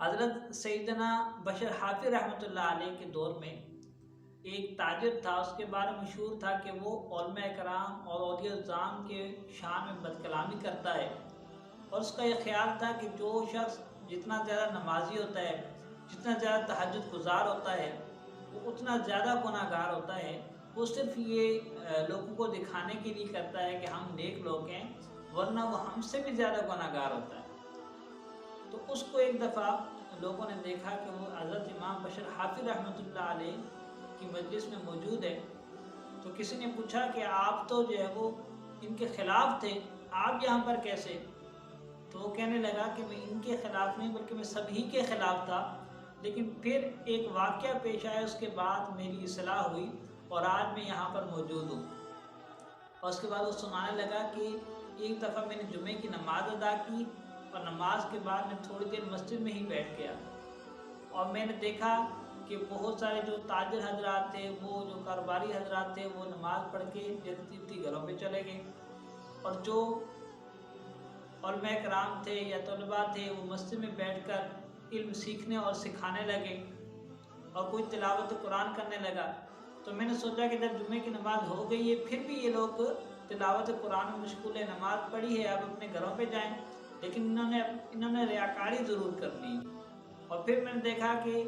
حضرت سیدنا بشر حافظ رحمۃ اللہ علیہ کے دور میں ایک تاجر تھا، اس کے بارے میں مشہور تھا کہ وہ علماء کرام اور اولیاء الزام کے شان میں بد کلامی کرتا ہے، اور اس کا یہ خیال تھا کہ جو شخص جتنا زیادہ نمازی ہوتا ہے، جتنا زیادہ تہجد گزار ہوتا ہے، وہ اتنا زیادہ گناہ گار ہوتا ہے۔ وہ صرف یہ لوگوں کو دکھانے کے لیے کرتا ہے کہ ہم نیک لوگ ہیں، ورنہ وہ ہم سے بھی زیادہ گناہ گار ہوتا ہے۔ تو اس کو ایک دفعہ لوگوں نے دیکھا کہ وہ حضرت امام بشر حافظ رحمۃ اللہ علیہ کی مجلس میں موجود ہے، تو کسی نے پوچھا کہ آپ تو جو ہے وہ ان کے خلاف تھے، آپ یہاں پر کیسے؟ تو وہ کہنے لگا کہ میں ان کے خلاف نہیں بلکہ میں سبھی کے خلاف تھا، لیکن پھر ایک واقعہ پیش آیا، اس کے بعد میری اصلاح ہوئی اور آج میں یہاں پر موجود ہوں۔ اور اس کے بعد وہ سنانے لگا کہ ایک دفعہ میں نے جمعے کی نماز ادا کی، اور نماز کے بعد میں تھوڑی دیر مسجد میں ہی بیٹھ گیا، اور میں نے دیکھا کہ بہت سارے جو تاجر حضرات تھے، وہ جو کاروباری حضرات تھے، وہ نماز پڑھ کے جلدی گھروں پہ چلے گئے، اور جو علماء کرام تھے یا طلباء تھے وہ مسجد میں بیٹھ کر علم سیکھنے اور سکھانے لگے، اور کوئی تلاوت قرآن کرنے لگا۔ تو میں نے سوچا کہ جب جمعے کی نماز ہو گئی ہے، پھر بھی یہ لوگ تلاوت قرآن میں مشغول ہے، نماز پڑھی ہے، اب اپنے گھروں پہ جائیں، لیکن انہوں نے ریاکاری ضرور کر لی۔ اور پھر میں نے دیکھا کہ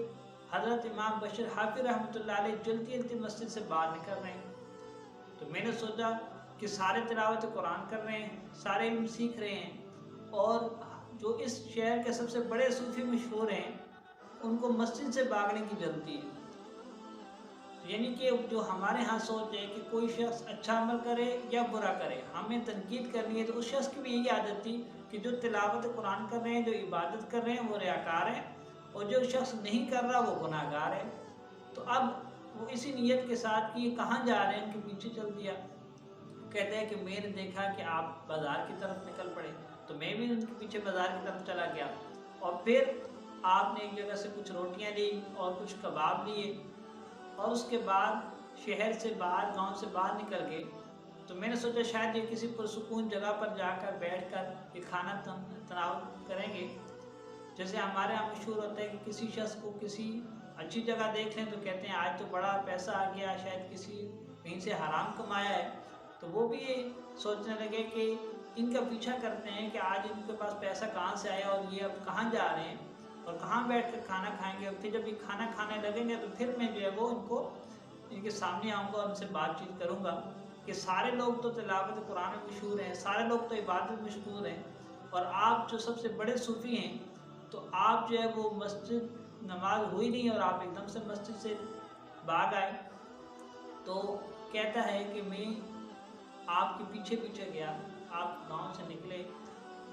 حضرت امام بشر حافظ رحمۃ اللہ علیہ جلدی مسجد سے باہر نکل رہے ہیں۔ تو میں نے سوچا کہ سارے تلاوت قرآن کر رہے ہیں، سارے علم سیکھ رہے ہیں، اور جو اس شہر کے سب سے بڑے صوفی مشہور ہیں، ان کو مسجد سے بھاگنے کی جلدی ہے۔ یعنی کہ جو ہمارے ہاں سوچ ہے کہ کوئی شخص اچھا عمل کرے یا برا کرے، ہمیں تنقید کرنی ہے، تو اس شخص کی بھی یہی عادت تھی کہ جو تلاوت قرآن کر رہے ہیں، جو عبادت کر رہے ہیں، وہ ریاکار ہیں، اور جو شخص نہیں کر رہا وہ گناہ گار ہے۔ تو اب وہ اسی نیت کے ساتھ کہ یہ کہاں جا رہے ہیں، ان کے پیچھے چل دیا۔ کہتے ہیں کہ میں نے دیکھا کہ آپ بازار کی طرف نکل پڑے، تو میں بھی ان کے پیچھے بازار کی طرف چلا گیا، اور پھر آپ نے ایک جگہ سے کچھ روٹیاں لی اور کچھ کباب لیے، اور اس کے بعد شہر سے باہر، گاؤں سے باہر نکل گئے۔ تو میں نے سوچا شاید یہ کسی پرسکون جگہ پر جا کر بیٹھ کر یہ کھانا تناول کریں گے۔ جیسے ہمارے یہاں مشہور ہوتا ہے کہ کسی شخص کو کسی اچھی جگہ دیکھ لیں تو کہتے ہیں آج تو بڑا پیسہ آ گیا، شاید کسی کہیں سے حرام کمایا ہے۔ تو وہ بھی یہ سوچنے لگے کہ ان کا پیچھا کرتے ہیں کہ آج ان کے پاس پیسہ کہاں سے آیا، اور یہ اب کہاں جا رہے ہیں اور کہاں بیٹھ کر کھانا کھائیں گے۔ اور پھر جب یہ کھانا کھانے لگیں گے تو پھر میں جو ہے وہ ان کے سامنے آؤں گا اور ان سے بات چیت کروں گا کہ سارے لوگ تو تلاوت قرآن میں مشہور ہیں، سارے لوگ تو عبادت میں مشغول ہیں، اور آپ جو سب سے بڑے صوفی ہیں، تو آپ جو ہے وہ مسجد نماز ہوئی نہیں اور آپ ایک دم سے مسجد سے بھاگ آئے۔ تو کہتا ہے کہ میں آپ کے پیچھے پیچھے گیا، آپ گاؤں سے نکلے،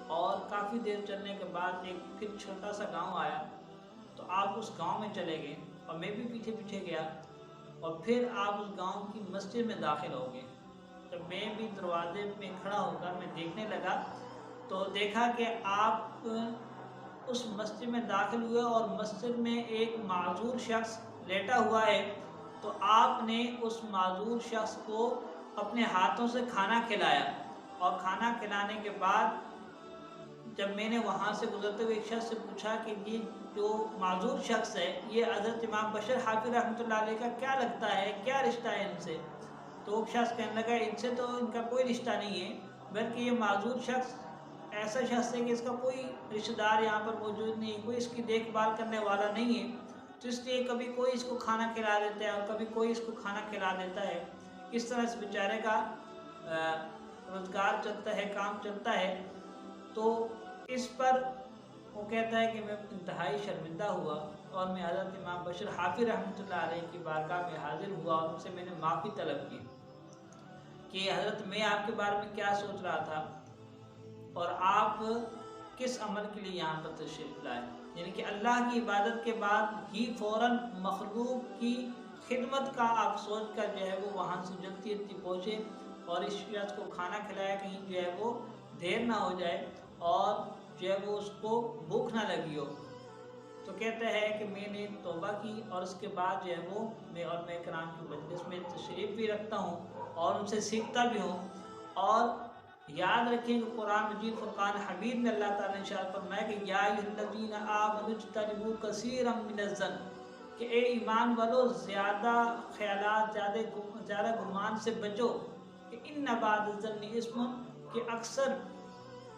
اور کافی دیر چلنے کے بعد ایک پھر چھوٹا سا گاؤں آیا، تو آپ اس گاؤں میں چلے گئے، اور میں بھی پیچھے پیچھے گیا، اور پھر آپ اس گاؤں کی مسجد میں داخل ہو گئے۔ جب میں بھی دروازے میں کھڑا ہو کر میں دیکھنے لگا تو دیکھا کہ آپ اس مسجد میں داخل ہوئے، اور مسجد میں ایک معذور شخص لیٹا ہوا ہے، تو آپ نے اس معذور شخص کو اپنے ہاتھوں سے کھانا کھلایا، اور کھانا کھلانے کے بعد جب میں نے وہاں سے گزرتے ہوئے ایک شخص سے پوچھا کہ یہ جو معذور شخص ہے، یہ حضرت امام بشر حافظ رحمۃ اللہ علیہ کا کیا لگتا ہے، کیا رشتہ ہے ان سے؟ تو وہ شخص کہنے لگا ان سے تو ان کا کوئی رشتہ نہیں ہے، بلکہ یہ معذور شخص ایسا شخص ہے کہ اس کا کوئی رشتہ دار یہاں پر موجود نہیں ہے، کوئی اس کی دیکھ بھال کرنے والا نہیں ہے، تو اس لیے کبھی کوئی اس کو کھانا کھلا دیتا ہے اور کبھی کوئی اس کو کھانا کھلا دیتا ہے۔ اس طرح اس بیچارے کا روزگار چلتا ہے، کام چلتا ہے۔ تو اس پر وہ کہتا ہے کہ میں انتہائی شرمندہ ہوا، اور میں حضرت امام بشر حافظ رحمۃ اللہ علیہ کی بارگاہ میں حاضر ہوا، اور ان سے میں نے معافی طلب کی کہ حضرت میں آپ کے بارے میں کیا سوچ رہا تھا، اور آپ کس عمل کے لیے یہاں پر تشریف لائے۔ یعنی کہ اللہ کی عبادت کے بعد ہی فوراً مخلوق کی خدمت کا آپ سوچ کر جو ہے وہ وہاں سے جلدی پہنچے، اور اس شخص کو کھانا کھلایا، کہیں جو ہے وہ دیر نہ ہو جائے اور جو ہے وہ اس کو بھوک نہ لگی ہو۔ تو کہتا ہے کہ میں نے توبہ کی، اور اس کے بعد جو ہے وہ میں علماء کرام کی مجلس میں تشریف بھی رکھتا ہوں اور ان سے سیکھتا بھی ہوں، اور یاد رکھیں کہ قرآن مجید فرقان حمید میں اللہ تعالیٰ نے ارشاد فرمایا کہ یا ایھا الذین آمنوا اجتنبوا کثیرا من الظن، کہ اے ایمان والو زیادہ خیالات، زیادہ گمان سے بچو، کہ ان بعض الظن اسم، کہ اکثر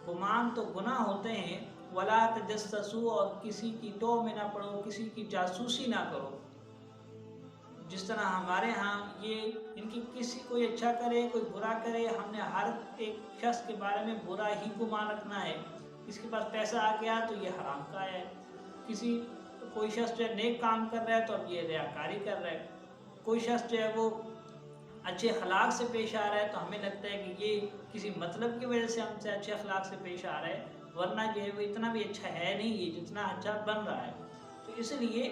گمان تو گناہ ہوتے ہیں، ولا تجسسوا، اور کسی کی ٹو میں نہ پڑو، کسی کی جاسوسی نہ کرو۔ جس طرح ہمارے ہاں یہ ان کی کسی کوئی اچھا کرے کوئی برا کرے، ہم نے ہر ایک شخص کے بارے میں برا ہی گمان رکھنا ہے۔ کسی کے پاس پیسہ آ گیا تو یہ حرام کا ہے، کوئی شخص جو ہے نیک کام کر رہا ہے تو اب یہ ریاکاری کر رہا ہے، کوئی شخص جو ہے وہ اچھے اخلاق سے پیش آ رہا ہے تو ہمیں لگتا ہے کہ یہ کسی مطلب کی وجہ سے ہم سے اچھے اخلاق سے پیش آ رہا ہے، ورنہ جو ہے وہ اتنا بھی اچھا ہے نہیں، یہ جتنا اچھا بن رہا ہے۔ تو اس لیے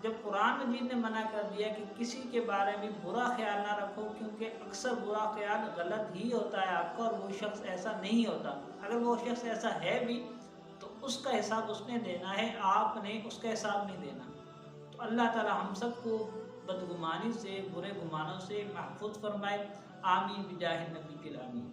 جب قرآن مجید نے منع کر دیا کہ کسی کے بارے میں برا خیال نہ رکھو، کیونکہ اکثر برا خیال غلط ہی ہوتا ہے آپ کا، اور وہ شخص ایسا نہیں ہوتا، اگر وہ شخص ایسا ہے بھی تو اس کا حساب اس نے دینا ہے، آپ نے اس کا حساب نہیں دینا۔ تو اللہ تعالی ہم سب کو بدگمانی سے، برے گمانوں سے محفوظ فرمائے، آمین بجاہ النبی الامین۔